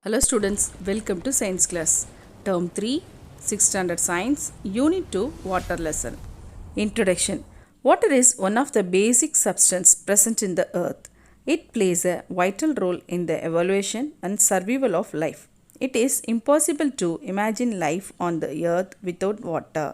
Hello students, welcome to Science class. Term 3, 6th standard Science, Unit 2, Water lesson. Introduction. Water is one of the basic substance present in the earth. It plays a vital role in the evolution and survival of life. It is impossible to imagine life on the earth without water.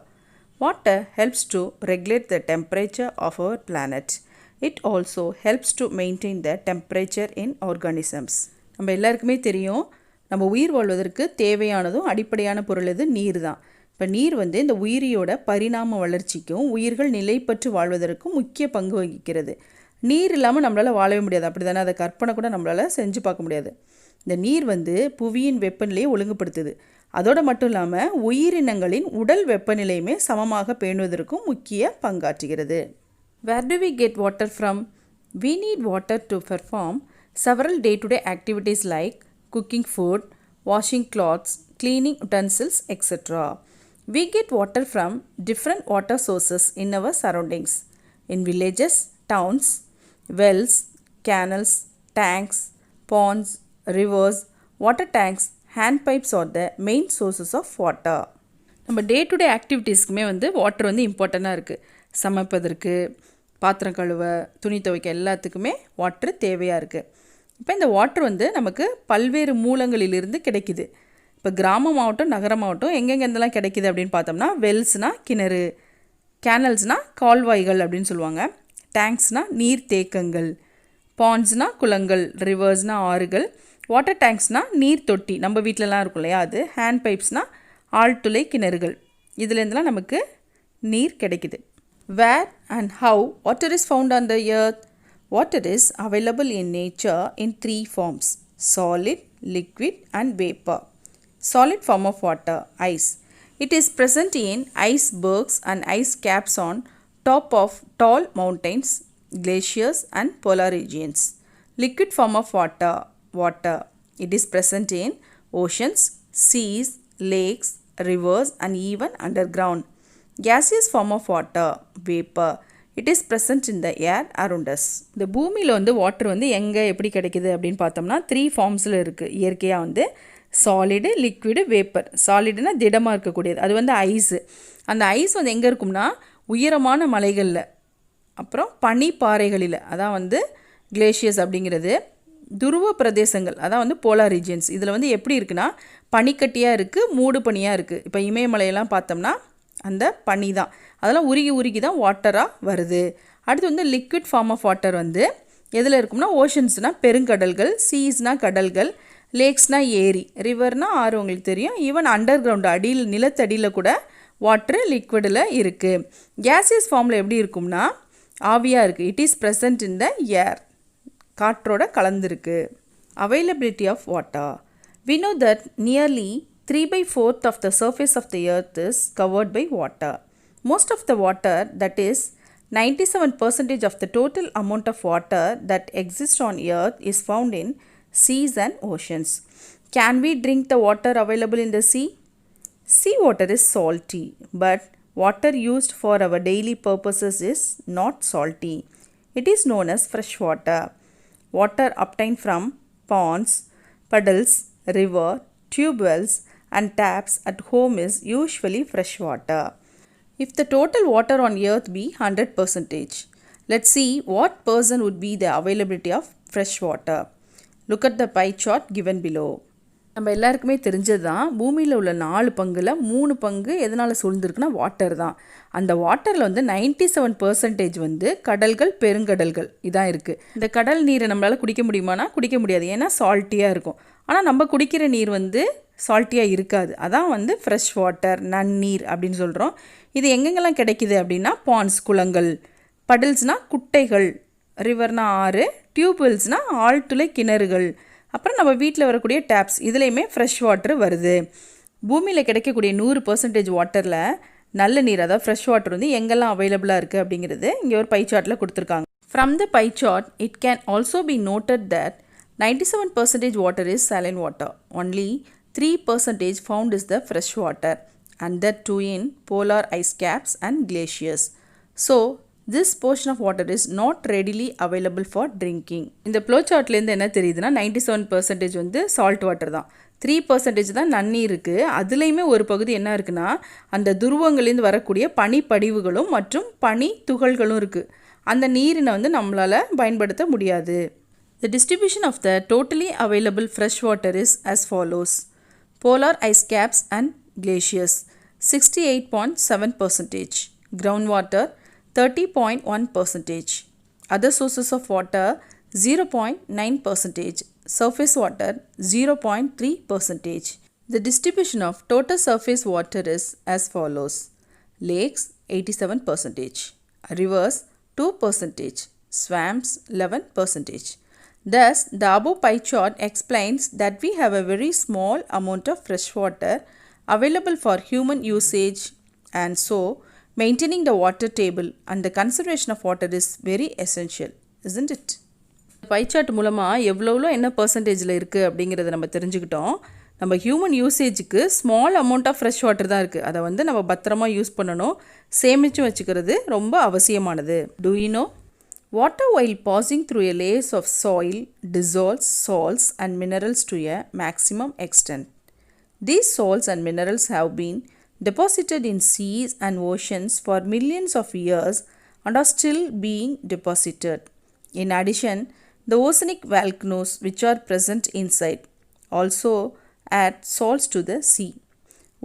Water helps to regulate the temperature of our planet. It also helps to maintain the temperature in organisms. நம்ம எல்லாருக்குமே தெரியும் நம்ம உயிர் வாழ்வதற்கு தேவையானதும் அடிப்படையான பொருள் எது நீர் தான். இப்போ நீர் இந்த உயிரியோட பரிணாம வளர்ச்சிக்கும் உயிர்கள் நிலைப்பற்று வாழ்வதற்கும் முக்கிய பங்கு வகிக்கிறது. நீர் இல்லாமல் நம்மளால் வாழவே முடியாது. அப்படி தானே, அதை கற்பனை கூட நம்மளால் செஞ்சு பார்க்க முடியாது. இந்த நீர் புவியின் வெப்பநிலையை ஒழுங்குபடுத்துது. அதோடு மட்டும் இல்லாமல் உயிரினங்களின் உடல் வெப்பநிலையுமே சமமாக பேணுவதற்கும் முக்கிய பங்காற்றுகிறது. Where do we get water from? We need water to perform several day-to-day activities like cooking food, washing clothes, cleaning utensils, etc. We get water from different water sources in our surroundings. In villages, towns, wells, canals, tanks, ponds, rivers, water tanks, hand pipes are the main sources of water. நம்ம day to day ஆக்டிவிட்டீஸ்க்குமே water இம்பார்ட்டண்ட்டாக இருக்குது. சமைப்பதற்கு, பாத்திரம் கழுவ, துணி துவைக்க எல்லாத்துக்குமே water தேவையாக இருக்குது. இப்போ இந்த வாட்டர் நமக்கு பல்வேறு மூலங்களிலிருந்து கிடைக்குது. இப்போ கிராமமாகட்டும் நகரமாகட்டும் எங்கெங்கெந்தெல்லாம் கிடைக்கிது அப்படின்னு பார்த்தோம்னா, வெல்ஸ்னால் கிணறு, கேனல்ஸ்னால் கால்வாய்கள் அப்படின்னு சொல்லுவாங்க, டேங்க்ஸ்னால் நீர் தேக்கங்கள், பாண்ட்ஸ்னால் குளங்கள், ரிவர்ஸ்னால் ஆறுகள், வாட்டர் டேங்க்ஸ்னால் நீர் தொட்டி நம்ம வீட்டிலலாம் இருக்கும் இல்லையா அது, ஹேண்ட் பைப்ஸ்னால் ஆழ்துளை கிணறுகள். இதுலேருந்துலாம் நமக்கு நீர் கிடைக்குது. Where and how water is found on the earth? Water is available in nature in three forms: solid, liquid and vapor. Solid form of water, ice. It is present in icebergs and ice caps on top of tall mountains, glaciers and polar regions. Liquid form of water, water. It is present in oceans, seas, lakes, rivers and even underground. Gaseous form of water, vapor. It is present in the air around us. இந்த பூமியில் water எங்கே எப்படி கிடைக்குது அப்படின்னு பார்த்தோம்னா 3 ஃபார்ம்ஸில் இருக்குது. இயற்கையாக solid, liquid, vapour. சாலிடுனா திடமாக இருக்கக்கூடியது, அது ஐஸு. அந்த ஐஸ் எங்கே இருக்கும்னா உயரமான மலைகளில், அப்புறம் பனிப்பாறைகளில், அதான் கிளேஷியர்ஸ் அப்படிங்கிறது. துருவ பிரதேசங்கள், அதான் போலார் ரீஜியன்ஸ். இதில் எப்படி இருக்குன்னா பனிக்கட்டியாக இருக்குது, மூடு பனியாக இருக்குது. இப்போ இமயமலையெல்லாம் பார்த்தோம்னா அந்த பனி தான், அதெல்லாம் உருகி உருகி தான் வாட்டராக வருது. அடுத்து லிக்விட் ஃபார்ம் ஆஃப் வாட்டர் எதில் இருக்கும்னா ஓஷன்ஸ்னால் பெருங்கடல்கள், சீஸ்னால் கடல்கள், லேக்ஸ்னால் ஏரி, ரிவர்னால் ஆறு உங்களுக்கு தெரியும். ஈவன் அண்டர் கிரவுண்ட் அடியில், நிலத்தடியில் கூட வாட்ரு லிக்விடில் இருக்குது. கேசியஸ் ஃபார்மில் எப்படி இருக்கும்னா ஆவியாக இருக்குது. It is present in the air, காற்றோட கலந்துருக்கு. Availability of water. We know that nearly 3/4 of the surface of the earth is covered by water. Most of the water, that is 97% of the total amount of water that exists on earth, is found in seas and oceans. Can we drink the water available in the sea? Sea water is salty, but water used for our daily purposes is not salty. It is known as fresh water. Water obtained from ponds, puddles, river, tube wells and taps at home is usually fresh water. If the total water on earth be 100%, let's see what percent would be the availability of fresh water. Look at the pie chart given below. நம்ம எல்லாருக்குமே தெரிஞ்சது தான், பூமியில் உள்ள 4 பங்கில் 3 பங்கு எதனால் சூழ்ந்துருக்குன்னா water தான். அந்த வாட்டரில் 97% கடல்கள், பெருங்கடல்கள் இதான் இருக்குது. இந்த கடல் நீரை நம்மளால் குடிக்க முடியுமானா குடிக்க முடியாது, ஏன்னா சால்ட்டியாக இருக்கும். ஆனால் நம்ம குடிக்கிற நீர் சால்ட்டியாக இருக்காது. அதான் ஃப்ரெஷ் வாட்டர், நன்னீர் அப்படின்னு சொல்கிறோம். இது எங்கெங்கெல்லாம் கிடைக்கிது அப்படின்னா பாண்ட்ஸ் குளங்கள், படல்ஸ்னால் குட்டைகள், ரிவர்னால் ஆறு, டியூப்வெல்ஸ்னால் ஆழ்துளை கிணறுகள், அப்புறம் நம்ம வீட்டில் வரக்கூடிய டேப்ஸ், இதுலேயுமே ஃப்ரெஷ் வாட்டர் வருது. பூமியில் கிடைக்கக்கூடிய 100% வாட்டரில் நல்ல நீர், அதாவது ஃப்ரெஷ் வாட்டர் எங்கெல்லாம் அவைலபிளாக இருக்குது அப்படிங்கிறது இங்கே ஒரு பை சார்ட்டில் கொடுத்துருக்காங்க. From the pie chart it can also be noted that 97% water is saline water. Only 3% found is the fresh water, and that too in polar ice caps and glaciers. So, This portion of water is not readily available for drinking. இந்த flow chartலேருந்து என்ன தெரியுதுன்னா 97% வந்து salt water தான், 3% தான் நன்னீர் இருக்குது. அதுலேயுமே ஒரு பகுதி என்ன இருக்குன்னா அந்த துருவங்கள்லேருந்து வரக்கூடிய பனிப்படிவுகளும் மற்றும் பனி துகள்களும் இருக்குது. அந்த நீரினை வந்து நம்மளால் பயன்படுத்த முடியாது. The distribution of the totally available fresh water is as follows. Polar ice caps and glaciers 68.7%, groundwater 30.1%, other sources of water 0.9%, surface water 0.3%. The distribution of total surface water is as follows. Lakes 87%, rivers 2%, swamps 11%. Thus, the above pie chart explains that we have a very small amount of fresh water available for human usage, and so maintaining the water table and the conservation of water is very essential, isn't it? Pie chart மூலமாக எவ்வளோ என்ன பர்சன்டேஜில் இருக்குது அப்படிங்கிறத நம்ம தெரிஞ்சுக்கிட்டோம். நம்ம human யூசேஜுக்கு small amount of fresh water தான் இருக்குது. அதை வந்து நம்ம பத்திரமா யூஸ் பண்ணணும், சேமித்து வச்சுக்கிறது ரொம்ப அவசியமானது. Do you know? Water while passing through a layers of soil dissolves salts and minerals to a maximum extent. These salts and minerals have been deposited in seas and oceans for millions of years and are still being deposited. In addition, the oceanic volcanoes which are present inside also add salts to the sea.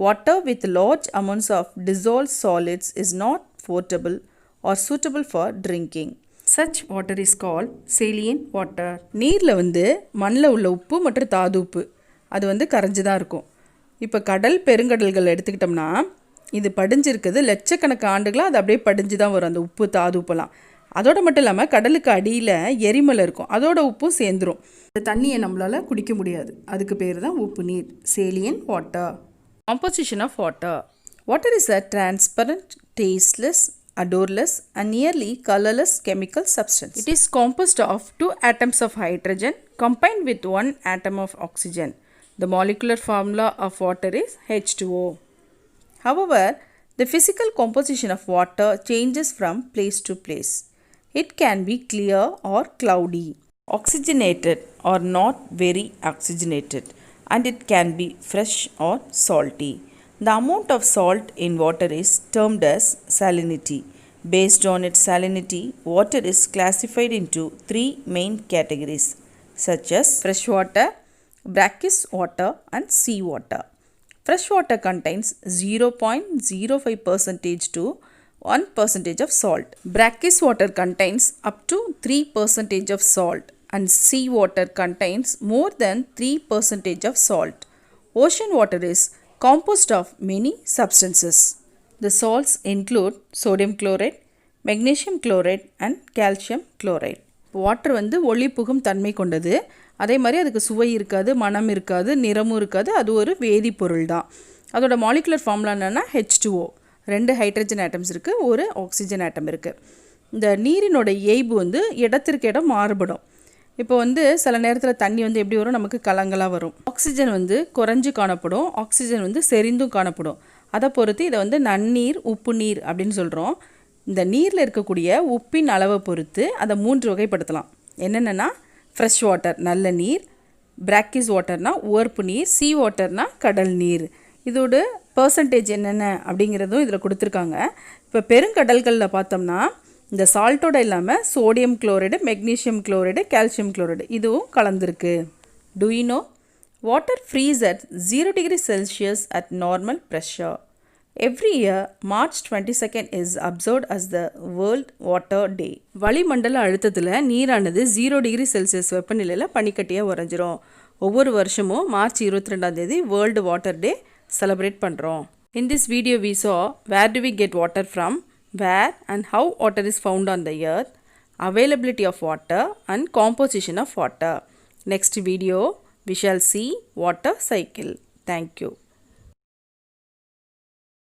Water with large amounts of dissolved solids is not potable or suitable for drinking. Such water is called saline water. நீரில் வந்து மண்ணில் உள்ள உப்பு மற்றும் தாது உப்பு அது வந்து கரைஞ்சி தான் இருக்கும். இப்போ கடல் பெருங்கடல்கள் எடுத்துக்கிட்டோம்னா இது படிஞ்சிருக்குது லட்சக்கணக்கு ஆண்டுகளாக அது அப்படியே படிஞ்சு தான் வரும் அந்த உப்பு தாது உப்பெல்லாம். அதோடு மட்டும் இல்லாமல் கடலுக்கு அடியில் எரிமலை இருக்கும், அதோட உப்பும் சேர்ந்துடும். அந்த தண்ணியை நம்மளால் குடிக்க முடியாது, அதுக்கு பேர் தான் உப்பு நீர், saline water. Composition of water. Water is a transparent, tasteless, odorless and nearly colorless chemical substance. It is composed of 2 atoms of hydrogen combined with 1 atom of oxygen. The molecular formula of water is H2O. However, the physical composition of water changes from place to place. It can be clear or cloudy, oxygenated or not very oxygenated, and it can be fresh or salty. The amount of salt in water is termed as salinity. Based on its salinity, water is classified into 3 main categories such as fresh water, brackish water and sea water. Fresh water contains 0.05% to 1% of salt. Brackish water contains up to 3% of salt and sea water contains more than 3% of salt. Ocean water is composed of many substances. The salts include sodium chloride, magnesium chloride and calcium chloride. Water வந்து ஒளி புகும் தன்மை கொண்டது, அதே மாதிரி அதுக்கு சுவை இருக்காது, மனம் இருக்காது, நிறமும் இருக்காது, அது ஒரு வேதிப்பொருள் தான். அதோட மாலிகுலர் ஃபார்முலா என்னென்னா H2O. 2 ஹைட்ரஜன் ஆட்டம்ஸ் இருக்குது, ஒரு ஆக்சிஜன் ஆட்டம் இருக்குது. இந்த நீரினோட இயல்பு வந்து இடத்திற்கு இடம் மாறுபடும். இப்போ வந்து சில நேரத்தில் தண்ணி வந்து எப்படி வரும், நமக்கு கலங்களாக வரும். ஆக்சிஜன் வந்து குறைஞ்சு காணப்படும், ஆக்சிஜன் வந்து செறிந்தும் காணப்படும். அதை பொறுத்து இதை வந்து நன்னீர், உப்பு நீர் அப்படின்னு சொல்கிறோம். இந்த நீரில் இருக்கக்கூடிய உப்பின் அளவை பொறுத்து அதை 3 வகைப்படுத்தலாம். என்னென்னா ஃப்ரெஷ் வாட்டர் நல்ல நீர், பிராக்கிஷ் வாட்டர்னா உவர்ப்பு நீர், சீ வாட்டர்னா கடல் நீர். இதோட பர்சன்டேஜ் என்னென்ன அப்படிங்கிறதும் இதில் கொடுத்துருக்காங்க. இப்போ பெருங்கடல்களில் பார்த்தோம்னா இந்த சால்ட்டோட இல்லாமல் sodium chloride, magnesium chloride, calcium chloride இதுவும் கலந்துருக்கு. Do you know? Water freezes at 0 degrees Celsius at normal pressure. Every year, March 22nd is observed as the World Water Day. வளிமண்டல அழுத்தத்தில் நீரானது 0 டிகிரி செல்சியஸ் வெப்பநிலையில் பனிக்கட்டியாக உறைஞ்சிரும். ஒவ்வொரு வருஷமும் மார்ச் 22ஆம் வேர்ல்டு வாட்டர் டே செலிப்ரேட் பண்ணுறோம். In this video we saw where do we get water from, where and how water is found on the earth, availability of water and composition of water. Next video we shall see water cycle. Thank you.